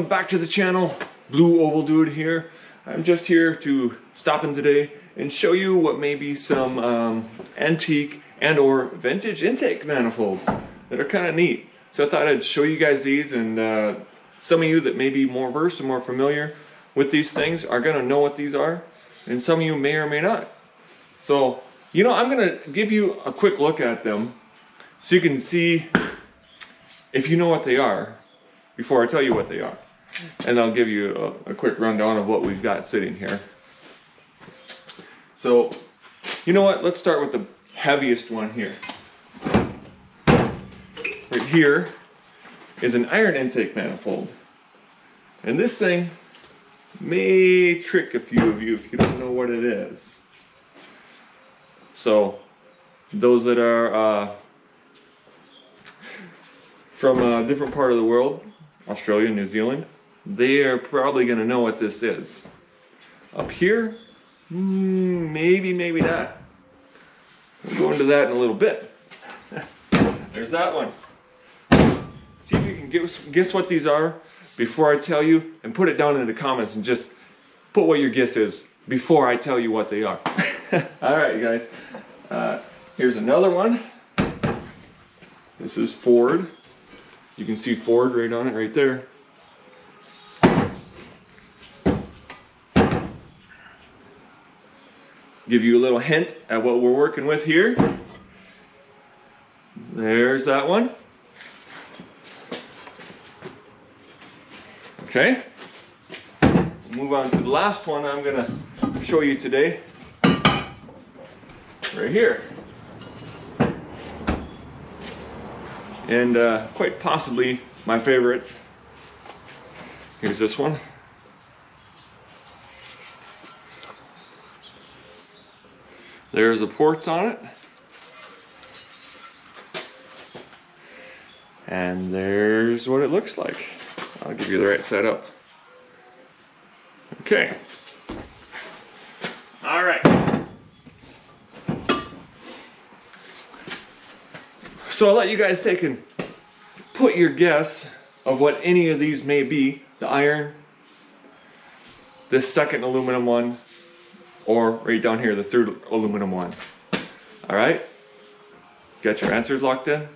welcome back to the channel. Blue Oval Dude here. I'm just here to stop in today and show you what may be some antique and or vintage intake manifolds that are kind of neat. So I thought I'd show you guys these, and some of you that may be more versed and more familiar with these things are gonna know what these are, and some of you may or may not. So, you know, I'm gonna give you a quick look at them so you can see if you know what they are before I tell you what they are. And I'll give you a quick rundown of what we've got sitting here. So, you know what? Let's start with the heaviest one here. Right here is an iron intake manifold. And this thing may trick a few of you if you don't know what it is. So, those that are from a different part of the world, Australia, New Zealand, they are probably going to know what this is. Up here, maybe, maybe not. We'll go into that in a little bit. There's that one. See if you can guess what these are before I tell you, and put it down in the comments and just put what your guess is before I tell you what they are. Alright, you guys. Here's another one. This is Ford. You can see Ford right on it right there. Give you a little hint at what we're working with here. There's that one. Okay. Move on to the last one I'm going to show you today. Right here. And quite possibly my favorite. Here's this one. There's the ports on it. And there's what it looks like. I'll give you the right side up. Okay. All right. So I'll let you guys take and put your guess of what any of these may be. The iron, this second aluminum one, or right down here, the third aluminum one. All right? Got your answers locked in?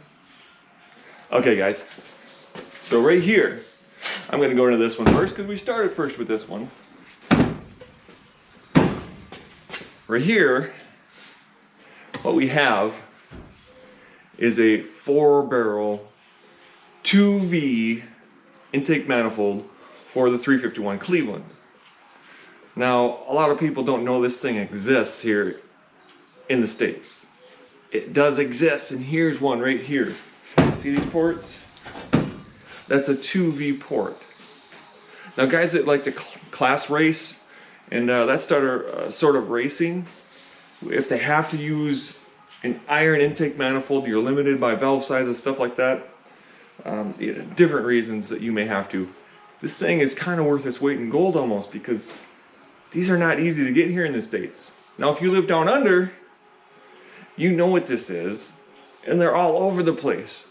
Okay, guys. So right here, I'm going to go into this one first because we started first with this one. Right here, what we have is a 4-barrel 2V intake manifold for the 351 Cleveland. Now, a lot of people don't know this thing exists here in the States. It does exist, and here's one right here. See these ports? That's a 2V port. Now, guys that like to class race and that sort of racing, if they have to use an iron intake manifold, you're limited by valve size and stuff like that. Different reasons that you may have to. This thing is kind of worth its weight in gold almost, because these are not easy to get here in the States. Now, if you live down under, you know what this is, and they're all over the place.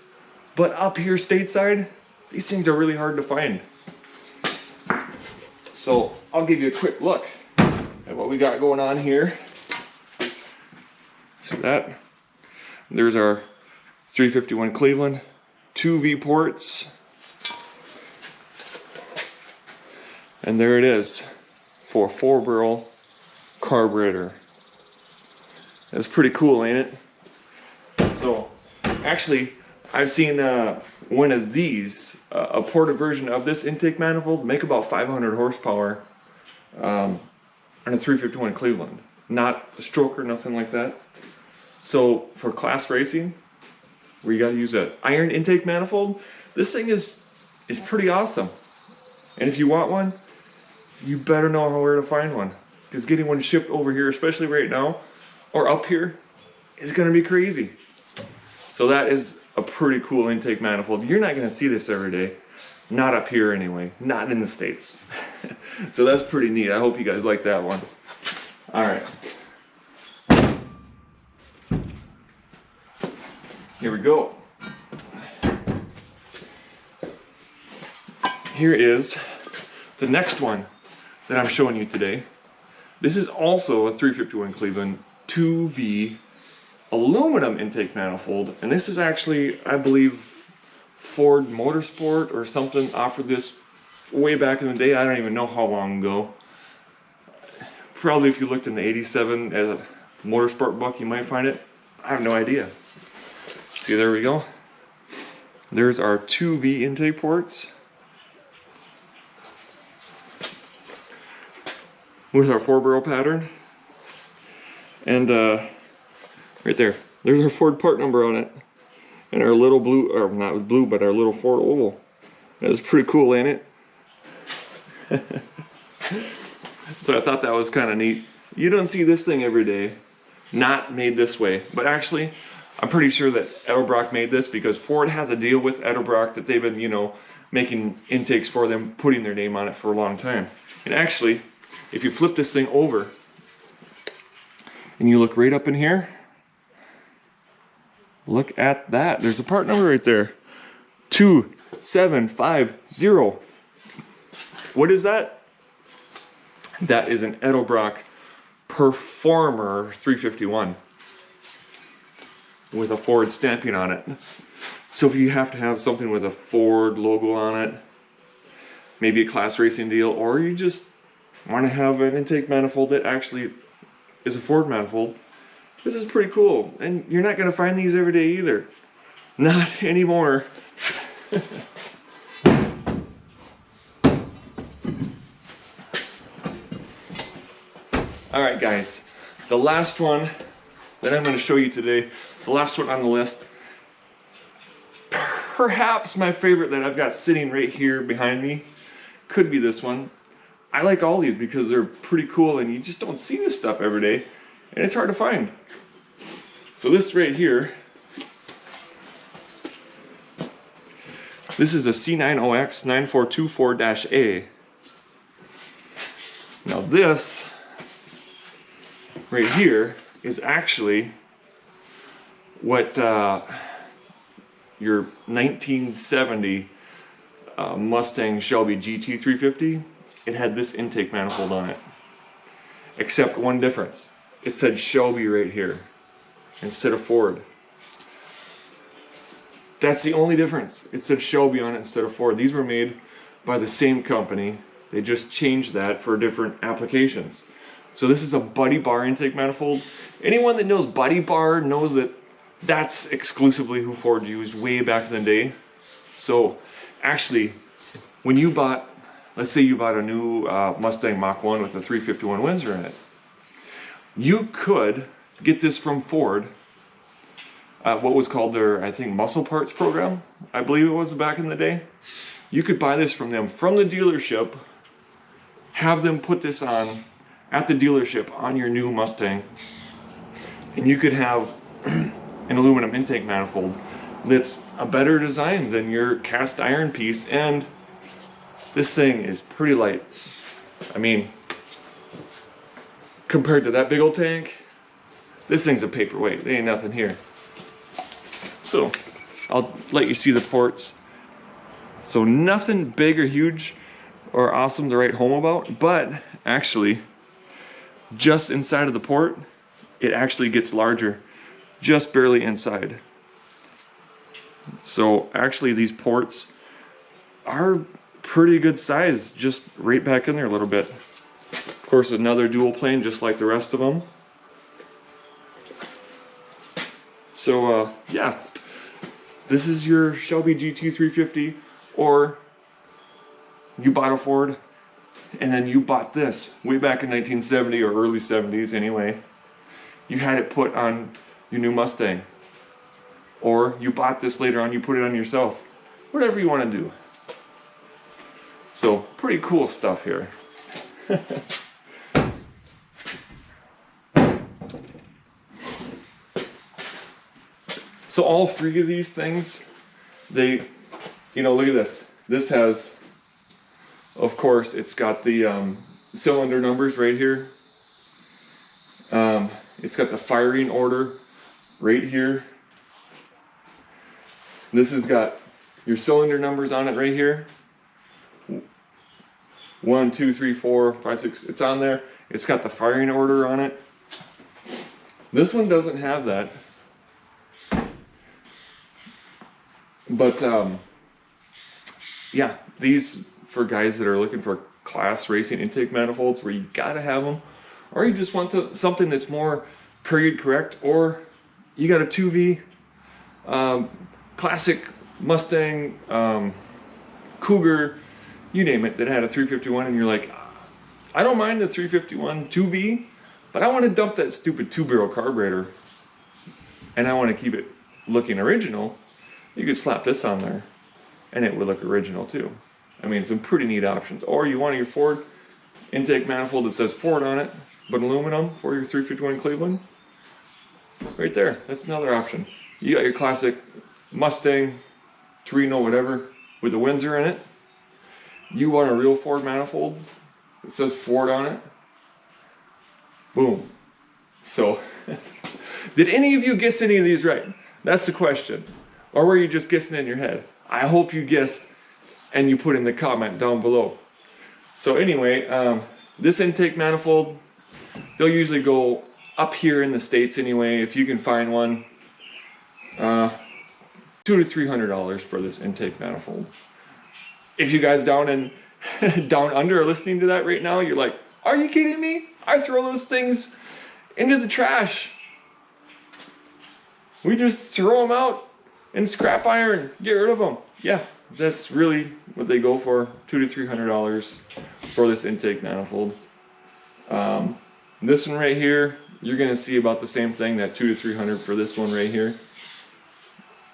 But up here stateside, these things are really hard to find. So I'll give you a quick look at what we got going on here. See that? There's our 351 Cleveland, 2V ports. And there it is for a 4-barrel carburetor. That's pretty cool, ain't it? So, actually, I've seen one of these, a ported version of this intake manifold, make about 500 horsepower on a 351 Cleveland. Not a stroker, nothing like that. So for class racing, where you got to use an iron intake manifold, this thing is pretty awesome. And if you want one, you better know where to find one, because getting one shipped over here, especially right now, or up here, is going to be crazy. So that is a pretty cool intake manifold. You're not going to see this every day. Not up here anyway. Not in the States. So that's pretty neat. I hope you guys like that one. All right. Here we go. here is the next one that I'm showing you today. This is also a 351 Cleveland 2V aluminum intake manifold, and this is actually, I believe, Ford Motorsport or something offered this way back in the day. I don't even know how long ago. Probably if you looked in the 87 as a Motorsport book, you might find it. I have no idea. See, there we go. There's our 2V intake ports with our 4-barrel pattern, and right there, there's our Ford part number on it, and our little blue, or not blue, but our little Ford oval. That was pretty cool, ain't it? So I thought that was kind of neat. You don't see this thing every day, not made this way, but actually I'm pretty sure that Edelbrock made this because Ford has a deal with Edelbrock that they've been, you know, making intakes for them, putting their name on it for a long time. And actually, if you flip this thing over and you look right up in here, look at that. There's a part number right there. 2750. What is that? That is an Edelbrock Performer 351 with a Ford stamping on it. So if you have to have something with a Ford logo on it, maybe a class racing deal, or you just want to have an intake manifold that actually is a Ford manifold, this is pretty cool. And you're not going to find these every day either. Not anymore. Alright guys, the last one that I'm going to show you today, the last one on the list, perhaps my favorite that I've got sitting right here behind me, could be this one. I like all these because they're pretty cool and you just don't see this stuff every day and it's hard to find. So this right here, this is a C9OX 9424-A. Now this right here is actually what your 1970 Mustang Shelby GT350, it had this intake manifold on it. Except one difference. It said Shelby right here instead of Ford. That's the only difference. It said Shelby on it instead of Ford. These were made by the same company. They just changed that for different applications. So this is a buddy bar intake manifold. Anyone that knows buddy bar knows that that's exclusively who Ford used way back in the day. So actually, when you bought, let's say you bought a new Mustang Mach 1 with a 351 Windsor in it, you could get this from Ford, what was called their, I think, muscle parts program, I believe it was back in the day. You could buy this from them, from the dealership, have them put this on at the dealership on your new Mustang, and you could have an aluminum intake manifold that's a better design than your cast iron piece, and this thing is pretty light. I mean, compared to that big old tank, this thing's a paperweight. There ain't nothing here. So I'll let you see the ports. So nothing big or huge or awesome to write home about, but actually just inside of the port, it actually gets larger, just barely inside. So actually these ports are pretty good size, just right back in there a little bit. Of course, another dual plane just like the rest of them. So yeah, this is your Shelby GT350, or you bought a Ford and then you bought this way back in 1970 or early 70s anyway. You had it put on your new Mustang, or you bought this later on, you put it on yourself. Whatever you want to do. So pretty cool stuff here. So all three of these things, they, you know, look at this. This has, of course, it's got the cylinder numbers right here. It's got the firing order right here. This has got your cylinder numbers on it right here. 1, 2, 3, 4, 5, 6. It's on there. It's got the firing order on it. This one doesn't have that. But yeah, these for guys that are looking for class racing intake manifolds where you gotta have them, or you just want something that's more period correct, or you got a 2V classic Mustang, Cougar, you name it, that had a 351, and you're like, I don't mind the 351 2V, but I want to dump that stupid 2-barrel carburetor, and I want to keep it looking original. You could slap this on there, and it would look original too. I mean, some pretty neat options. Or you want your Ford intake manifold that says Ford on it, but aluminum for your 351 Cleveland. Right there, that's another option. You got your classic Mustang, Torino, whatever, with a Windsor in it. You want a real Ford manifold that says Ford on it. Boom. So, did any of you guess any of these right? That's the question. Or were you just guessing in your head? I hope you guessed and you put in the comment down below. So anyway, this intake manifold, they'll usually go up here in the States anyway, if you can find one. $200 to $300 for this intake manifold. If you guys down under are listening to that right now, you're like, are you kidding me? I throw those things into the trash. We just throw them out and scrap iron, get rid of them. Yeah, that's really what they go for, $200 to $300 for this intake manifold. This one right here, you're gonna see about the same thing, that $200 to $300 for this one right here.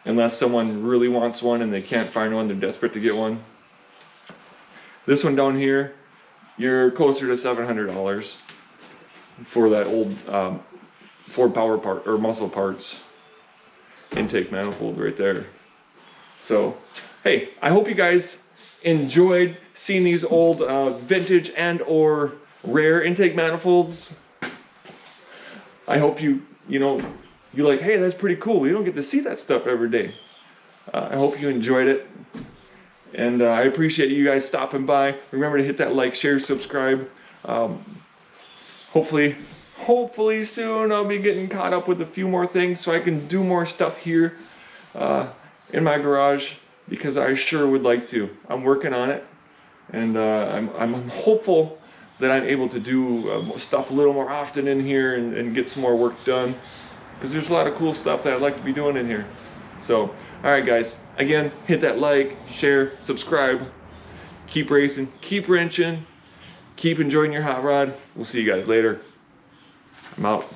Unless someone really wants one and they can't find one, they're desperate to get one. This one down here, you're closer to $700 for that old Ford Power Part or Muscle Parts intake manifold right there. So, hey, I hope you guys enjoyed seeing these old vintage and or rare intake manifolds. I hope you're like, hey, that's pretty cool. We don't get to see that stuff every day. I hope you enjoyed it. And I appreciate you guys stopping by. Remember to hit that like, share, subscribe. Hopefully soon I'll be getting caught up with a few more things so I can do more stuff here in my garage, because I sure would like to. I'm working on it, and I'm hopeful that I'm able to do stuff a little more often in here and get some more work done, because there's a lot of cool stuff that I'd like to be doing in here. So, alright guys, again, hit that like, share, subscribe, keep racing, keep wrenching, keep enjoying your hot rod. We'll see you guys later. I'm out.